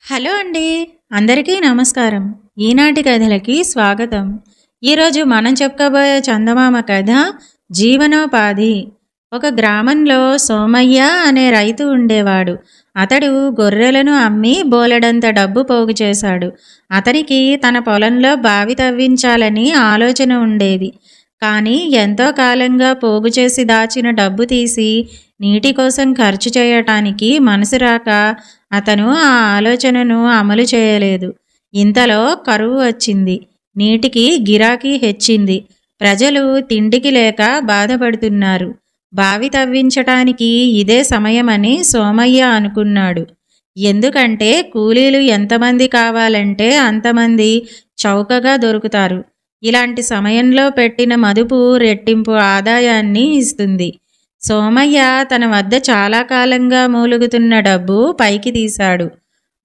Hello అండి. అందరికీ నమస్కారం. ఈనాటి కథలకి స్వాగతం. ఈరోజు మనం చెప్పుకోబోయే చందమామ కథ జీవనోపాధి. ఒక గ్రామంలో సోమయ్య అనే రైతు ఉండేవాడు. అతడు గొర్రెలను అమ్మి బోలెడంత డబ్బు పోగు చేశాడు. అతనికి తన పొలంలో బావి తవ్వించాలని ఆలోచన ఉండేది. కానీ ఎంతో కాలంగా పోగు చేసి దాచిన డబ్బు తీసి నీటి కోసం ఖర్చు చేయటానికి మనసు రాక అతను ఆ ఆలోచనను అమలు చేయలేదు. ఇంతలో కరువు వచ్చింది. నీటికి గిరాకీ హెచ్చింది. ప్రజలు తిండికి లేక బాధపడుతున్నారు. బావి తవ్వించటానికి ఇదే సమయమని సోమయ్య అనుకున్నాడు. ఎందుకంటే కూలీలు ఎంతమంది కావాలంటే అంతమంది చౌకగా దొరుకుతారు. ఇలాంటి సమయంలో పెట్టిన మదుపు రెట్టింపు ఆదాయాన్ని ఇస్తుంది. సోమయ్య తన వద్ద చాలా కాలంగా మూలుగుతున్న డబ్బు పైకి తీశాడు.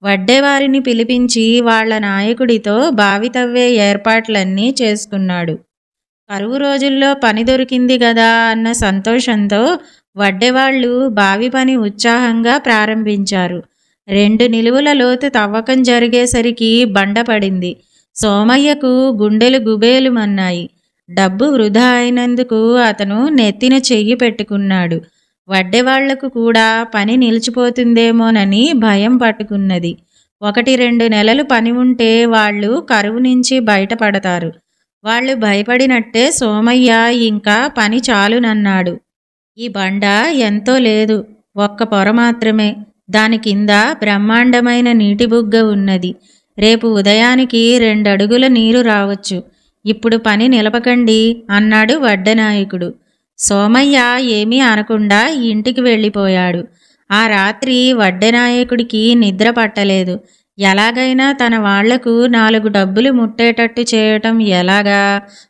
వడ్డేవారిని పిలిపించి వాళ్ల నాయకుడితో బావి తవ్వే ఏర్పాట్లన్నీ చేసుకున్నాడు. కరువు రోజుల్లో పని దొరికింది గదా అన్న సంతోషంతో వడ్డేవాళ్లు బావి పని ఉత్సాహంగా ప్రారంభించారు. 2 నిలువుల లోతు తవ్వకం జరిగేసరికి బండపడింది. సోమయ్యకు గుండెలు గుబేలుమన్నాయి. డబ్బు వృధా అయినందుకు అతను నెత్తిన చెయ్యి పెట్టుకున్నాడు. వడ్డేవాళ్లకు కూడా పని నిలిచిపోతుందేమోనని భయం పట్టుకున్నది. 1-2 నెలలు పని ఉంటే వాళ్ళు కరువు నుంచి బయటపడతారు. వాళ్ళు భయపడినట్టే సోమయ్య ఇంకా పని చాలునన్నాడు. ఈ బండ ఎంతో లేదు, ఒక్క పొర మాత్రమే. దాని కింద బ్రహ్మాండమైన నీటి బుగ్గ ఉన్నది. రేపు ఉదయానికి 2 అడుగుల నీరు రావచ్చు. ఇప్పుడు పని నిలపకండి అన్నాడు వడ్డనాయకుడు. సోమయ్య ఏమీ అనకుండా ఇంటికి వెళ్ళిపోయాడు. ఆ రాత్రి వడ్డనాయకుడికి నిద్ర పట్టలేదు. ఎలాగైనా తన వాళ్లకు 4 డబ్బులు ముట్టేటట్టు చేయటం ఎలాగా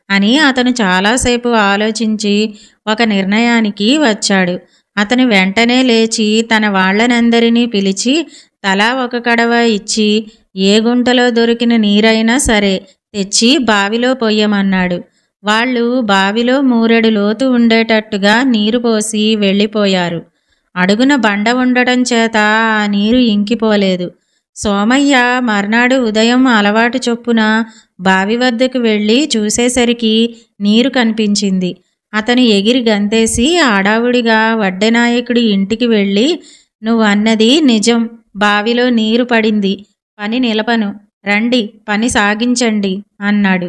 అని అతను చాలాసేపు ఆలోచించి ఒక నిర్ణయానికి వచ్చాడు. అతను వెంటనే లేచి తన వాళ్లనందరినీ పిలిచి తలా ఒక కడవ ఇచ్చి ఏ గుంటలో దొరికిన నీరైనా సరే తెచ్చి బావిలో పొయ్యమన్నాడు. వాళ్ళు బావిలో 3 లోతు ఉండేటట్టుగా నీరు పోసి వెళ్ళిపోయారు. అడుగున బండ ఉండటం చేత ఆ నీరు ఇంకిపోలేదు. సోమయ్య మర్నాడు ఉదయం అలవాటు చొప్పున బావి వద్దకు వెళ్ళి చూసేసరికి నీరు కనిపించింది. అతను ఎగిరి గంతేసి ఆడావుడిగా వడ్డనాయకుడి ఇంటికి వెళ్ళి, "నువ్వు అన్నది నిజం, బావిలో నీరు పడింది. పని నిలపను, రండి పని సాగించండి" అన్నాడు.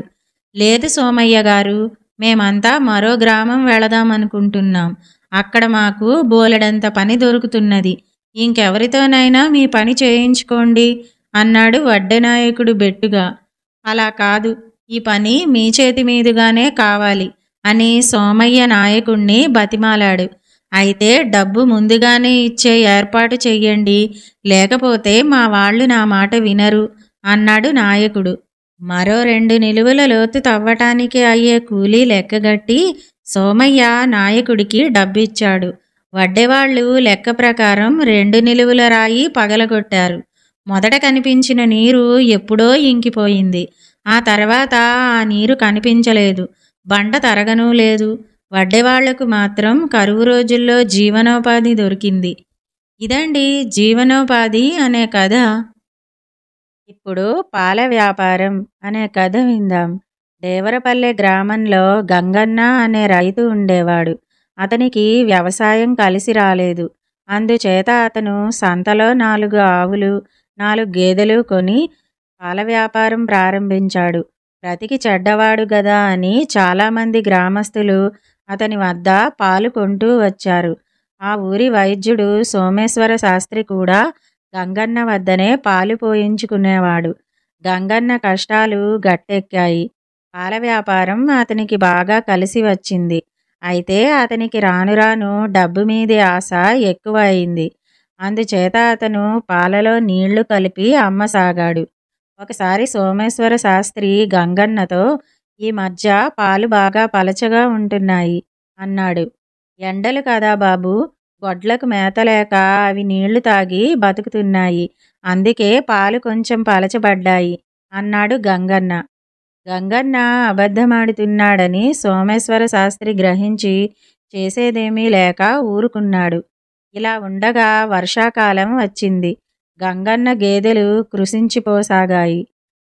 "లేదు సోమయ్య గారు, మేమంతా మరో గ్రామం వెళదామనుకుంటున్నాం. అక్కడ మాకు బోలెడంత పని దొరుకుతున్నది. ఇంకెవరితోనైనా మీ పని చేయించుకోండి" అన్నాడు వడ్డనాయకుడు బెట్టుగా. "అలా కాదు, ఈ పని మీ చేతి మీదుగానే కావాలి" అని సోమయ్య నాయకుణ్ణి బతిమాలాడు. "అయితే డబ్బు ముందుగానే ఇచ్చే ఏర్పాటు చెయ్యండి, లేకపోతే మా వాళ్ళు నా మాట వినరు" అన్నాడు నాయకుడు. మరో 2 నిలువుల లోతు తవ్వటానికి అయ్యే కూలీ లెక్కగట్టి సోమయ్య నాయకుడికి డబ్బిచ్చాడు. వడ్డేవాళ్లు లెక్క ప్రకారం 2 నిలువుల రాయి పగలగొట్టారు. మొదట కనిపించిన నీరు ఎప్పుడో ఇంకిపోయింది. ఆ తర్వాత ఆ నీరు కనిపించలేదు. బండ తరగనూ లేదు. వడ్డేవాళ్లకు మాత్రం కరువు రోజుల్లో జీవనోపాధి దొరికింది. ఇదండి జీవనోపాధి అనే కథ. ఇప్పుడు పాల వ్యాపారం అనే కథ విందాం. దేవరపల్లె గ్రామంలో గంగన్న అనే రైతు ఉండేవాడు. అతనికి వ్యవసాయం కలిసి రాలేదు. అందుచేత అతను సంతలో 4 ఆవులు, 4 గేదెలు కొని పాల వ్యాపారం ప్రారంభించాడు. బ్రతికి చెడ్డవాడు గదా అని చాలామంది గ్రామస్తులు అతని వద్ద పాలు కొంటూ వచ్చారు. ఆ ఊరి వైద్యుడు సోమేశ్వర శాస్త్రి కూడా గంగన్న వద్దనే పాలు పోయించుకునేవాడు. గంగన్న కష్టాలు గట్టెక్కాయి. పాల వ్యాపారం అతనికి బాగా కలిసి వచ్చింది. అయితే అతనికి రాను రాను డబ్బు మీదే ఆశ ఎక్కువ అయింది. అందుచేత అతను పాలలో నీళ్లు కలిపి అమ్మసాగాడు. ఒకసారి సోమేశ్వర శాస్త్రి గంగన్నతో, "ఈ మధ్య పాలు బాగా పలచగా ఉంటున్నాయి" అన్నాడు. "ఎండలు కదా బాబూ, గొడ్లకు మేతలేక అవి నీళ్లు తాగి బతుకుతున్నాయి. అందుకే పాలు కొంచెం పలచబడ్డాయి" అన్నాడు గంగన్న. గంగన్న అబద్ధమాడుతున్నాడని సోమేశ్వర శాస్త్రి గ్రహించి చేసేదేమీ లేక ఊరుకున్నాడు. ఇలా ఉండగా వర్షాకాలం వచ్చింది. గంగన్న గేదెలు కృశించిపోసాగాయి.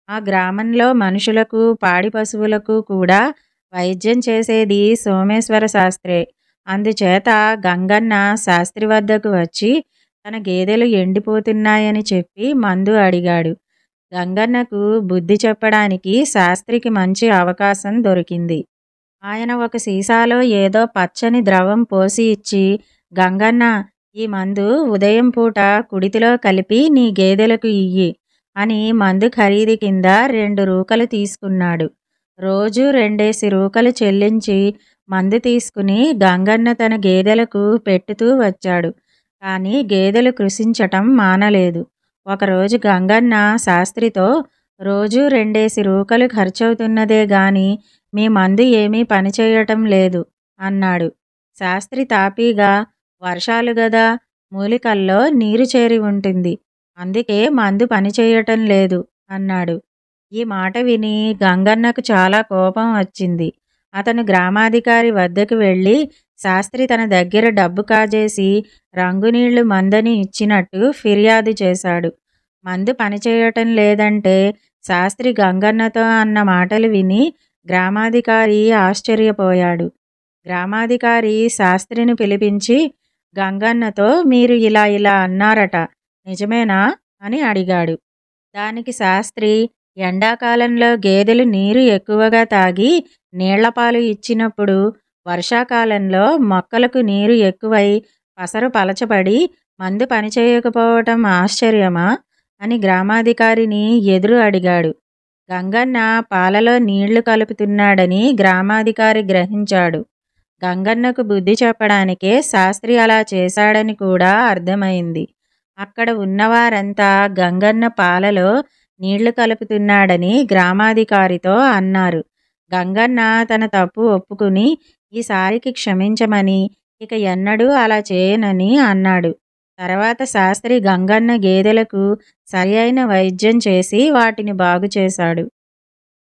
ఆ గ్రామంలో మనుషులకు, పాడి పశువులకు కూడా వైద్యం చేసేది సోమేశ్వర శాస్త్రే. అందుచేత గంగన్న శాస్త్రి వద్దకు వచ్చి తన గేదెలు ఎండిపోతున్నాయని చెప్పి మందు అడిగాడు. గంగన్నకు బుద్ధి చెప్పడానికి శాస్త్రికి మంచి అవకాశం దొరికింది. ఆయన ఒక సీసాలో ఏదో పచ్చని ద్రవం పోసి ఇచ్చి, గంగన్న, ఈ మందు ఉదయం పూట కుడితిలో కలిపి నీ గేదెలకు ఇయ్యి అని మందు ఖరీదు కింద 2 రూకలు తీసుకున్నాడు. రోజు 2 రూకలు చెల్లించి మందు తీసుకుని గంగన్న తన గేదెలకు పెట్టుతూ వచ్చాడు. కానీ గేదెలు కృశించటం మానలేదు. ఒకరోజు గంగన్న శాస్త్రితో, రోజు 2 రూకలు ఖర్చవుతున్నదే గాని మీ మందు ఏమీ పనిచేయటం లేదు అన్నాడు. శాస్త్రి తాపీగా, వర్షాలు గదా, మూలికల్లో నీరు చేరి ఉంటుంది, అందుకే మందు పనిచేయటం లేదు అన్నాడు. ఈ మాట విని గంగన్నకు చాలా కోపం వచ్చింది. అతను గ్రామాధికారి వద్దకు వెళ్ళి శాస్త్రి తన దగ్గర డబ్బు కాజేసి రంగునీళ్లు మందని ఇచ్చినట్టు ఫిర్యాదు చేశాడు. మందు పనిచేయటం లేదంటే శాస్త్రి గంగన్నతో అన్న మాటలు విని గ్రామాధికారి ఆశ్చర్యపోయాడు. గ్రామాధికారి శాస్త్రిని పిలిపించి, గంగన్నతో మీరు ఇలా ఇలా అన్నారట, నిజమేనా అని అడిగాడు. దానికి శాస్త్రి, ఎండాకాలంలో గేదెలు నీరు ఎక్కువగా తాగి నీళ్లపాలు ఇచ్చినప్పుడు వర్షాకాలంలో మొక్కలకు నీరు ఎక్కువై పసరు పలచబడి మందు పనిచేయకపోవటం ఆశ్చర్యమా అని గ్రామాధికారిని ఎదురు అడిగాడు. గంగన్న పాలలో నీళ్లు కలుపుతున్నాడని గ్రామాధికారి గ్రహించాడు. గంగన్నకు బుద్ధి చెప్పడానికే శాస్త్రి అలా చేశాడని కూడా అర్థమైంది. అక్కడ ఉన్నవారంతా గంగన్న పాలలో నీళ్లు కలుపుతున్నాడని గ్రామాధికారితో అన్నారు. గంగన్న తన తప్పు ఒప్పుకుని ఈసారికి క్షమించమని, ఇక ఎన్నడూ అలా చేయనని అన్నాడు. తర్వాత శాస్త్రి గంగన్న గేదెలకు సరి అయిన వైద్యం చేసి వాటిని బాగు చేశాడు.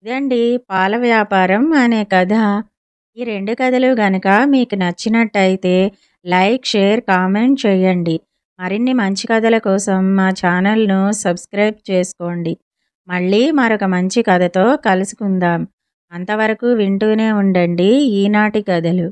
ఇదండి పాల వ్యాపారం అనే కథ. ఈ 2 కథలు గనక మీకు నచ్చినట్టయితే లైక్, షేర్, కామెంట్ చేయండి. మరిన్ని మంచి కథల కోసం మా ఛానల్ను సబ్స్క్రైబ్ చేసుకోండి. మళ్ళీ మరొక మంచి కథతో కలుసుకుందాం. అంతవరకు వింటూనే ఉండండి ఈనాటి కథలు.